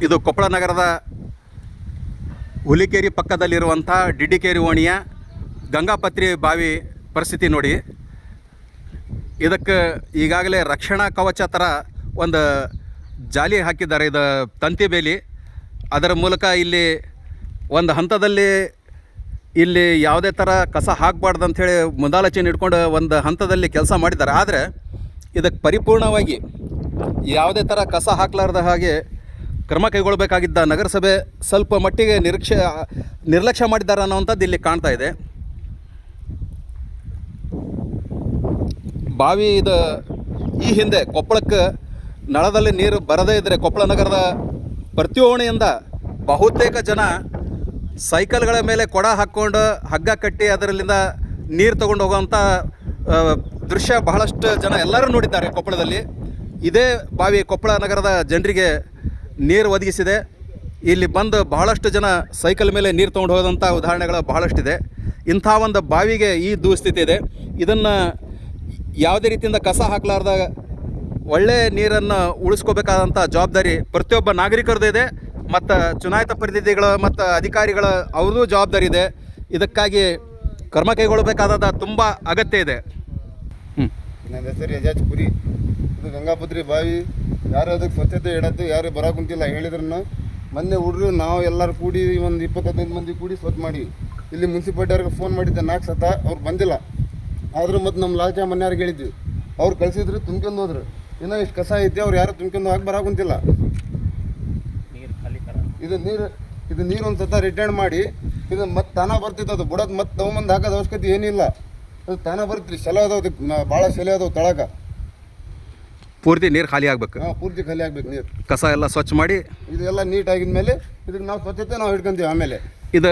ಇದು ಕೊಪ್ಪಳ ನಗರದ ಹುಲಿಕೇರಿ ಪಕ್ಕದಲ್ಲಿರುವಂಥ ಡಿಡಿಕೇರಿ ಓಣಿಯ ಗಂಗಾಪತ್ರಿ ಬಾವಿ ಪರಿಸ್ಥಿತಿ ನೋಡಿ. ಇದಕ್ಕೆ ಈಗಾಗಲೇ ರಕ್ಷಣಾ ಕವಚ ಥರ ಒಂದು ಜಾಲಿ ಹಾಕಿದ್ದಾರೆ, ಇದು ತಂತಿ ಬೇಲಿ. ಅದರ ಮೂಲಕ ಇಲ್ಲಿ ಒಂದು ಹಂತದಲ್ಲಿ ಇಲ್ಲಿ ಯಾವುದೇ ಥರ ಕಸ ಹಾಕಬಾರ್ದು ಅಂಥೇಳಿ ಮುಂದಾಲೋಚನೆ ಇಟ್ಕೊಂಡು ಒಂದು ಹಂತದಲ್ಲಿ ಕೆಲಸ ಮಾಡಿದ್ದಾರೆ. ಆದರೆ ಇದಕ್ಕೆ ಪರಿಪೂರ್ಣವಾಗಿ ಯಾವುದೇ ಥರ ಕಸ ಹಾಕಲಾರ್ದ ಹಾಗೆ ಕ್ರಮ ಕೈಗೊಳ್ಳಬೇಕಾಗಿದ್ದ ನಗರಸಭೆ ಸ್ವಲ್ಪ ಮಟ್ಟಿಗೆ ನಿರ್ಲಕ್ಷ್ಯ ಮಾಡಿದ್ದಾರೆ ಅನ್ನೋವಂಥದ್ದು ಇಲ್ಲಿ ಕಾಣ್ತಾ ಇದೆ. ಬಾವಿ ಇದು ಈ ಹಿಂದೆ ಕೊಪ್ಪಳಕ್ಕೆ ನಳದಲ್ಲಿ ನೀರು ಬರದೇ ಇದ್ದರೆ ಕೊಪ್ಪಳ ನಗರದ ಪ್ರತಿ ಓಣಿಯಿಂದ ಬಹುತೇಕ ಜನ ಸೈಕಲ್ಗಳ ಮೇಲೆ ಕೊಡ ಹಾಕ್ಕೊಂಡು ಹಗ್ಗ ಕಟ್ಟಿ ಅದರಲ್ಲಿಂದ ನೀರು ತೊಗೊಂಡು ಹೋಗೋವಂಥ ದೃಶ್ಯ ಬಹಳಷ್ಟು ಜನ ಎಲ್ಲರೂ ನೋಡಿದ್ದಾರೆ ಕೊಪ್ಪಳದಲ್ಲಿ. ಇದೇ ಬಾವಿ ಕೊಪ್ಪಳ ನಗರದ ಜನರಿಗೆ ನೀರು ಒದಗಿಸಿದೆ. ಇಲ್ಲಿ ಬಂದು ಬಹಳಷ್ಟು ಜನ ಸೈಕಲ್ ಮೇಲೆ ನೀರು ತೊಗೊಂಡು ಹೋದಂಥ ಉದಾಹರಣೆಗಳು ಬಹಳಷ್ಟಿದೆ. ಇಂಥ ಒಂದು ಬಾವಿಗೆ ಈ ದುಸ್ಥಿತಿ ಇದೆ. ಇದನ್ನು ಯಾವುದೇ ರೀತಿಯಿಂದ ಕಸ ಹಾಕಲಾರ್ದ ಒಳ್ಳೆಯ ನೀರನ್ನು ಉಳಿಸ್ಕೋಬೇಕಾದಂಥ ಜವಾಬ್ದಾರಿ ಪ್ರತಿಯೊಬ್ಬ ನಾಗರಿಕರದ್ದು ಇದೆ, ಮತ್ತು ಚುನಾಯಿತ ಪ್ರತಿನಿಧಿಗಳು ಮತ್ತು ಅಧಿಕಾರಿಗಳ ಅವ್ರದ್ದು ಜವಾಬ್ದಾರಿ ಇದೆ. ಇದಕ್ಕಾಗಿ ಕ್ರಮ ಕೈಗೊಳ್ಳಬೇಕಾದ ತುಂಬ ಅಗತ್ಯ ಇದೆ. ನನ್ನ ಹೆಸರು ಯಜಾಜ್ ಪುರಿ. ಇದು ಗಂಗಾಪತ್ರಿ ಬಾವಿ. ಯಾರು ಅದಕ್ಕೆ ಸ್ವಚ್ಛತೆ ಇಡತ್ತೆ, ಯಾರು ಬರೋಕೆ ಕುಂತಿಲ್ಲ. ಹೇಳಿದ್ರು ಮೊನ್ನೆ ಹುಡ್ರು ನಾವು ಎಲ್ಲರೂ ಕೂಡಿ ಒಂದು 20-15 ಮಂದಿ ಕೂಡಿ ಸ್ವಚ್ಛ ಮಾಡಿ ಇಲ್ಲಿ ಮುನ್ಸಿಪಾಲ್ಟಿಯವ್ರಿಗೆ ಫೋನ್ ಮಾಡಿದ್ದೆ 4 ಸತ, ಅವ್ರು ಬಂದಿಲ್ಲ. ಆದರೂ ಮತ್ತು ನಮ್ಮ ಲಾಲ್ಚಾ ಮನೆಯವ್ರಿಗೆ ಹೇಳಿದ್ವಿ, ಅವ್ರು ಕಳಿಸಿದ್ರು, ತುಂಬ್ಕೊಂಡು ಹೋದ್ರು. ಇನ್ನೂ ಇಷ್ಟು ಕಸ ಐತಿ, ಅವ್ರು ಯಾರು ತುಂಬ್ಕೊಂಡು ಹೋಗಿ ಬರೋಕೆ ಕುಂತಿಲ್ಲ. ಇದು ನೀರು ಒಂದು ಸತ ರಿಟರ್ನ್ ಮಾಡಿ ಇದು ಮತ್ತೆ ತಾನ ಬರ್ತಿತ್ತು. ಅದು ಬುಡೋದು ಮತ್ತೆ ತೊಗೊಂಬಂದು ಹಾಕೋದು ಅವಶ್ಯಕತೆ ಏನಿಲ್ಲ. ಅದು ತಾನ ಬರ್ತೀರಿ. ಸೆಲೆ ಅದಾವ, ಭಾಳ ಸೆಲೆ ಅದಾವ ತಳಕ. ಪೂರ್ತಿ ನೀರು ಖಾಲಿ ಆಗ್ಬೇಕು. ಹಾಂ, ಪೂರ್ತಿ ಖಾಲಿ ಆಗ್ಬೇಕು ನೀರು. ಕಸ ಎಲ್ಲ ಸ್ವಚ್ಛ ಮಾಡಿ ಇದೆಲ್ಲ ನೀಟ್ ಆಗಿದ್ಮೇಲೆ ಇದಕ್ಕೆ ನಾವು ಸ್ವಚ್ಛತೆ ನಾವು ಹಿಡ್ಕೊಂತೀವಿ. ಆಮೇಲೆ ಇದು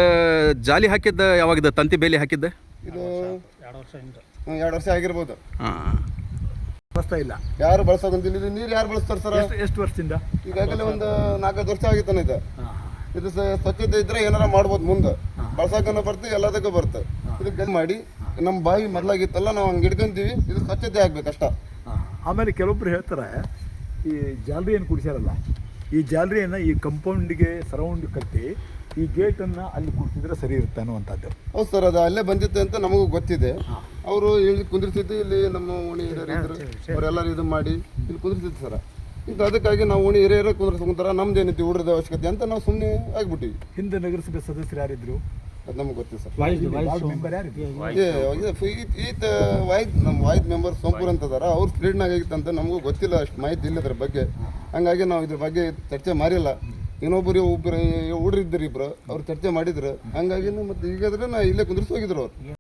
ಜಾಲಿ ಹಾಕಿದ್ದ ಯಾವಾಗಿದ್ದು, ತಂತಿ ಬೇಲಿ ಹಾಕಿದ್ದೆ? ಇದು 2 ವರ್ಷ ಆಗಿರ್ಬೋದು. ಹಾಂ, ಬಳಸ್ತಾ ಇಲ್ಲ. ಯಾರು ಬಳಸೋಕಂತಿಲ್ಲ. ಇದು ನೀರು ಯಾರು ಬಳಸ್ತಾರೆ ಸರ್? ಎಷ್ಟು ವರ್ಷದಿಂದ? ಈಗಾಗಲೇ ಒಂದು 4-5 ವರ್ಷ ಆಗಿತ್ತಾನೆ ಇದು ಸ್ವಚ್ಛತೆ ಇದ್ರೆ ಏನಾರ ಮಾಡ್ಬೋದು. ಮುಂದೆ ಬಳಸೋಕನ್ನ ಬರ್ತದೆ, ಎಲ್ಲದಕ್ಕೂ ಬರ್ತದೆ. ಇದಕ್ಕೆ ಮಾಡಿ ನಮ್ಮ ಬಾವಿ ಮೊದಲಾಗಿತ್ತಲ್ಲ, ನಾವು ಹಂಗೆ ಹಿಡ್ಕೊಂತೀವಿ. ಇದು ಸ್ವಚ್ಛತೆ ಆಗ್ಬೇಕು ಅಷ್ಟ. ಆಮೇಲೆ ಕೆಲವೊಬ್ರು ಹೇಳ್ತಾರೆ, ಈ ಜಾಲರಿ ಏನು ಕುಡಿಸ್ಯಾರಲ್ಲ, ಈ ಜಾಲರಿಯನ್ನು ಈ ಕಂಪೌಂಡಿಗೆ ಸರೌಂಡ್ ಕಟ್ಟಿ ಈ ಗೇಟನ್ನು ಅಲ್ಲಿ ಕುಡಿಸಿದ್ರೆ ಸರಿ ಇರುತ್ತೆ ಅನ್ನುವಂಥದ್ದು. ಹೌದು ಸರ್, ಅದು ಅಲ್ಲೇ ಬಂದಿತ್ತು ಅಂತ ನಮಗೂ ಗೊತ್ತಿದೆ. ಅವರು ಇಲ್ಲಿ ಕುಂದಿರ್ಸಿದ್ದು, ಇಲ್ಲಿ ನಮ್ಮ ಓಣಿ ಹಿರಿಯರು ಇದ್ರು, ಅವರೆಲ್ಲರೂ ಇದು ಮಾಡಿ ಇಲ್ಲಿ ಕುಂದಿರ್ಸಿದ್ದು ಸರ್. ಈಗ ಅದಕ್ಕಾಗಿ ನಾವು ಓಣಿ ಹಿರಿಯರು ಕುಂದಿರ್ಸ್ಕೊಂತಾರ, ನಮ್ದು ಏನೈತಿ ಹುಡ್ರದ ಅವಶ್ಯಕತೆ ಅಂತ ನಾವು ಸುಮ್ಮನೆ ಆಗಿಬಿಟ್ಟಿವಿ. ಹಿಂದೆ ನಗರಸಭೆ ಸದಸ್ಯರು ಯಾರಿದ್ರು ಅದು ನಮ್ಗೆ ಗೊತ್ತಿಲ್ಲ ಸರ್. ಮೆಂಬರ್ ಯಾರು? ನಮ್ಮ ವಾಯ್ದ್ ಮೆಂಬರ್ ಸೋಂಪೂರ್ ಅಂತದಾರ, ಅವ್ರು ಸ್ಲೀಡ್ನಾಗ ಆಗಿತ್ತಂತ ನಮಗೂ ಗೊತ್ತಿಲ್ಲ, ಅಷ್ಟು ಮಾಹಿತಿ ಇಲ್ಲ ಇದ್ರ ಬಗ್ಗೆ. ಹಂಗಾಗಿ ನಾವು ಇದ್ರ ಬಗ್ಗೆ ಚರ್ಚೆ ಮಾಡಿಲ್ಲ. ಇನ್ನೊಬ್ಬರು ಹುಡ್ರಿದ್ರು ಇಬ್ಬರು, ಅವ್ರು ಚರ್ಚೆ ಮಾಡಿದ್ರು. ಹಂಗಾಗಿ ಮತ್ತೆ ಈಗಾದ್ರೆ ನಾ ಇಲ್ಲೇ ಕುಂದಿರ್ಸಿ ಹೋಗಿದ್ರು ಅವ್ರು.